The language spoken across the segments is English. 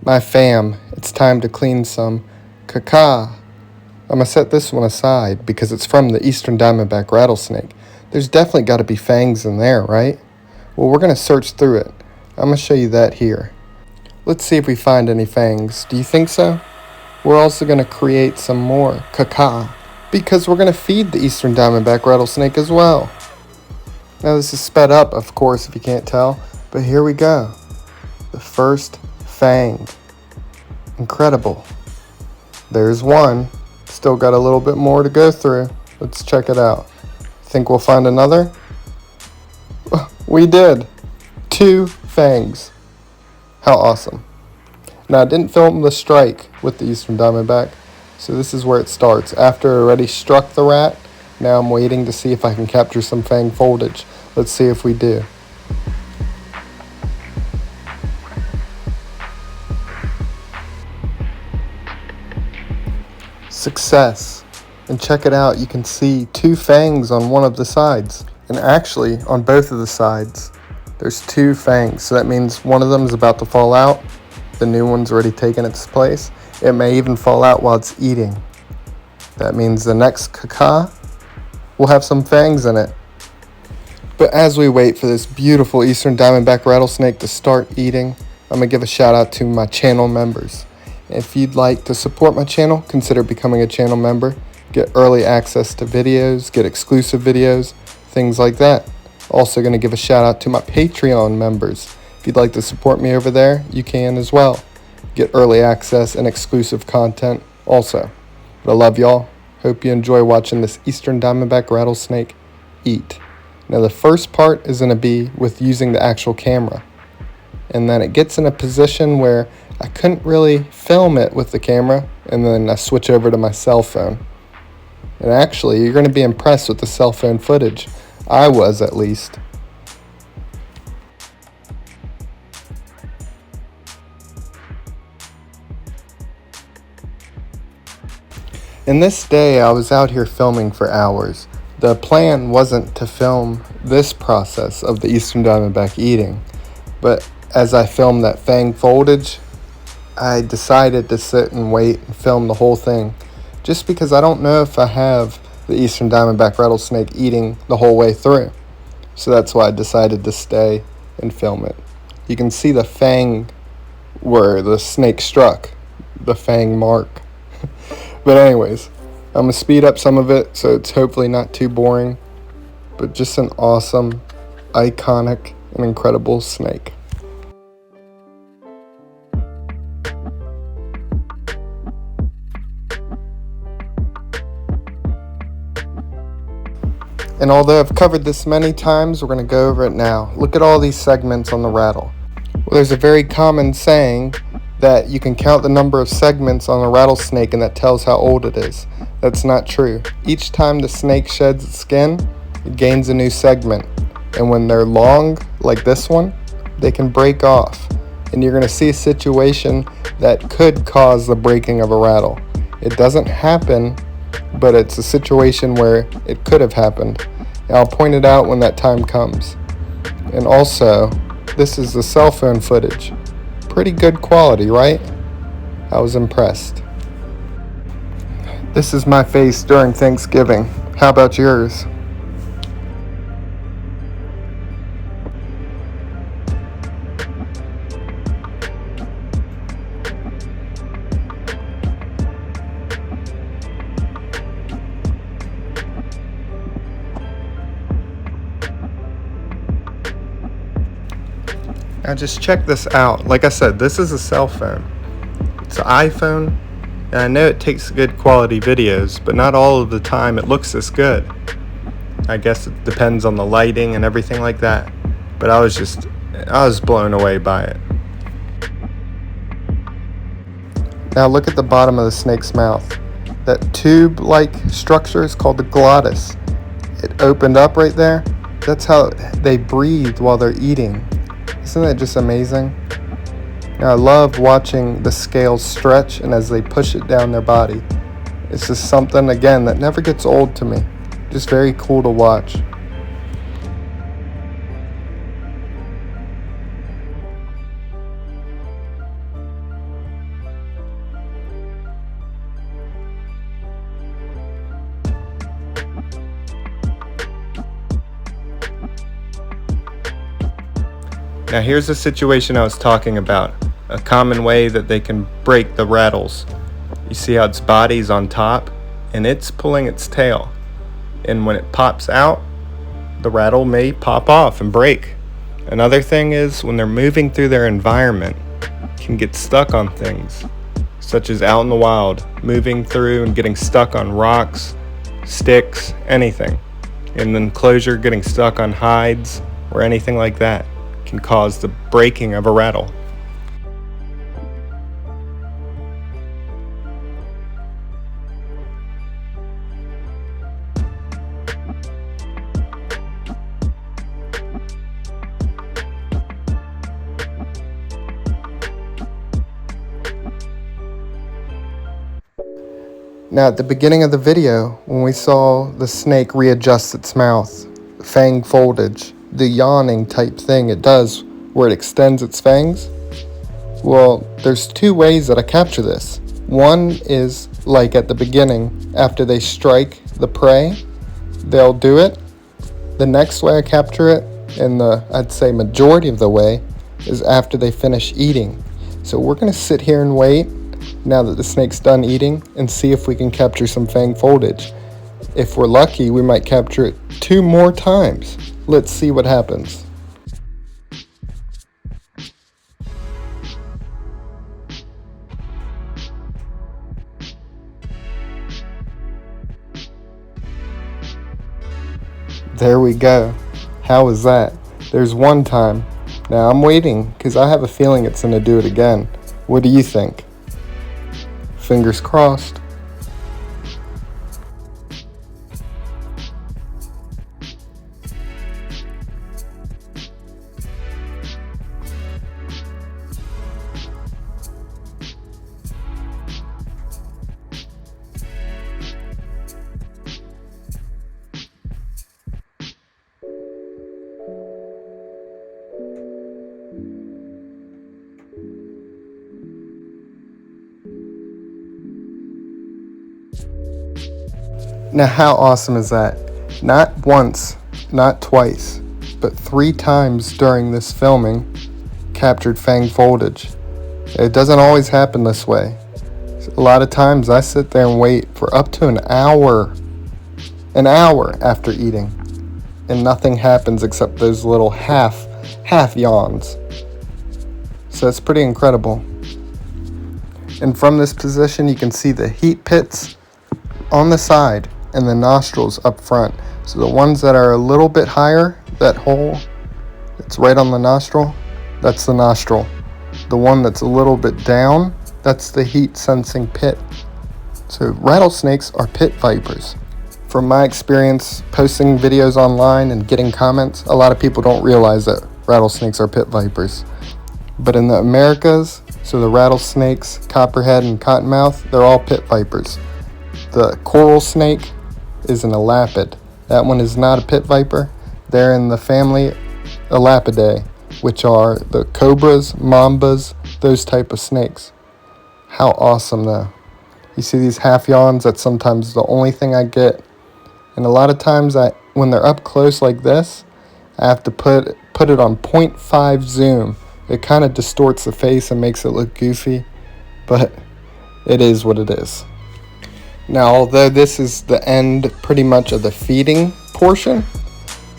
My fam, it's time to clean some caca. I'm going to set this one aside because it's from the eastern diamondback rattlesnake. There's definitely got to be fangs in there, right? Well, we're going to search through it. I'm going to show you that here. Let's see if we find any fangs. Do you think so? We're also going to create some more caca because we're going to feed the eastern diamondback rattlesnake as well. Now this is sped up, of course, if you can't tell, but here we go. The first fang. Incredible. There's one. Still got a little bit more to go through. Let's check it out. Think we'll find another? We did. 2 fangs. How awesome. Now I didn't film the strike with the eastern diamondback, so this is where it starts. After I already struck the rat, now I'm waiting to see if I can capture some fang foldage. Let's see if we do. Success. And check it out, you can see 2 fangs on one of the sides. And actually, on both of the sides, there's 2 fangs. So that means one of them is about to fall out. The new one's already taken its place. It may even fall out while it's eating. That means the next caca will have some fangs in it. But as we wait for this beautiful eastern diamondback rattlesnake to start eating, I'm going to give a shout out to my channel members. If you'd like to support my channel, consider becoming a channel member. Get early access to videos, get exclusive videos, things like that. Also going to give a shout out to my Patreon members. If you'd like to support me over there, you can as well. Get early access and exclusive content also. But I love y'all. Hope you enjoy watching this eastern diamondback rattlesnake eat. Now the first part is going to be with using the actual camera. And then it gets in a position where I couldn't really film it with the camera, and then I switch over to my cell phone. And actually, you're going to be impressed with the cell phone footage. I was, at least. In this day, I was out here filming for hours. The plan wasn't to film this process of the eastern diamondback eating, but as I filmed that fang foldage, I decided to sit and wait and film the whole thing, just because I don't know if I have the eastern diamondback rattlesnake eating the whole way through. So that's why I decided to stay and film it. You can see the fang where the snake struck, the fang mark. But anyways, I'm going to speed up some of it so it's hopefully not too boring, but just an awesome, iconic, and incredible snake. And although I've covered this many times, we're going to go over it now. Look at all these segments on the rattle. Well, there's a very common saying that you can count the number of segments on a rattlesnake and that tells how old it is. That's not true. Each time the snake sheds its skin, it gains a new segment. And when they're long, like this one, they can break off. And you're going to see a situation that could cause the breaking of a rattle. It doesn't happen, but it's a situation where it could have happened. And I'll point it out when that time comes. And also, this is the cell phone footage. Pretty good quality, right? I was impressed. This is my face during Thanksgiving. How about yours? Now just check this out. Like I said, this is a cell phone. It's an iPhone, and I know it takes good quality videos, but not all of the time it looks this good. I guess it depends on the lighting and everything like that. But I was blown away by it. Now look at the bottom of the snake's mouth. That tube-like structure is called the glottis. It opened up right there. That's how they breathe while they're eating. Isn't that just amazing? Now, I love watching the scales stretch and as they push it down their body. It's just something, again, that never gets old to me. Just very cool to watch. Now here's the situation I was talking about, a common way that they can break the rattles. You see how its body's on top and it's pulling its tail. And when it pops out, the rattle may pop off and break. Another thing is when they're moving through their environment, can get stuck on things, such as out in the wild, moving through and getting stuck on rocks, sticks, anything. In the enclosure, getting stuck on hides or anything like that can cause the breaking of a rattle. Now at the beginning of the video, when we saw the snake readjust its mouth, fang foldage, the yawning type thing it does where it extends its fangs, well, there's two ways that I capture this. One is like at the beginning, after they strike the prey, they'll do it. The next way I capture it, and I'd say majority of the way, is after they finish eating. So we're going to sit here and wait now that the snake's done eating and see if we can capture some fang foldage. If we're lucky, we might capture it 2 more times. Let's see what happens. There we go. How was that? There's one time. Now I'm waiting because I have a feeling it's going to do it again. What do you think? Fingers crossed. Now how awesome is that? Not once, not twice, but 3 times during this filming captured fang foldage. It doesn't always happen this way. A lot of times I sit there and wait for up to an hour after eating, and nothing happens except those little half yawns. So it's pretty incredible. And from this position you can see the heat pits on the side and the nostrils up front. So the ones that are a little bit higher, that hole that's right on the nostril, that's the nostril. The one that's a little bit down, that's the heat sensing pit. So rattlesnakes are pit vipers. From my experience posting videos online and getting comments, a lot of people don't realize that rattlesnakes are pit vipers. But in the Americas, so the rattlesnakes, copperhead, and cottonmouth, they're all pit vipers. The coral snake is an elapid. That one is not a pit viper. They're in the family Elapidae, which are the cobras, mambas, those type of snakes. How awesome though. You see these half yawns, that's sometimes the only thing I get. And a lot of times when they're up close like this, I have to put it on 0.5 zoom. It kind of distorts the face and makes it look goofy, but it is what it is. Now, although this is the end pretty much of the feeding portion,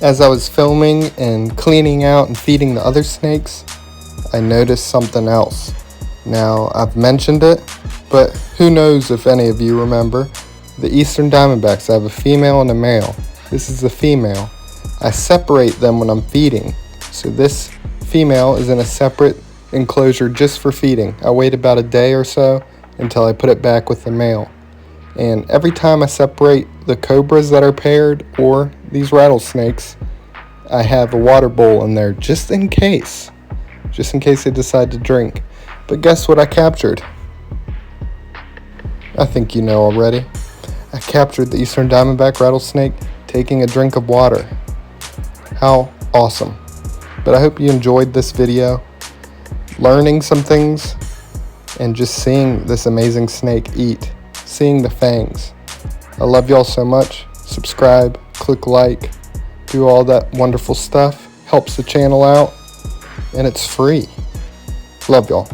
as I was filming and cleaning out and feeding the other snakes, I noticed something else. Now, I've mentioned it, but who knows if any of you remember. The eastern diamondbacks, I have a female and a male. This is the female. I separate them when I'm feeding. So this female is in a separate enclosure just for feeding. I wait about a day or so until I put it back with the male. And every time I separate the cobras that are paired or these rattlesnakes, I have a water bowl in there just in case they decide to drink. But guess what I captured? I think you know already. I captured the eastern diamondback rattlesnake taking a drink of water. How awesome. But I hope you enjoyed this video, learning some things, and just seeing this amazing snake eat. Seeing the fangs. I love y'all so much. Subscribe, click like, do all that wonderful stuff. Helps the channel out. and it's free. Love y'all.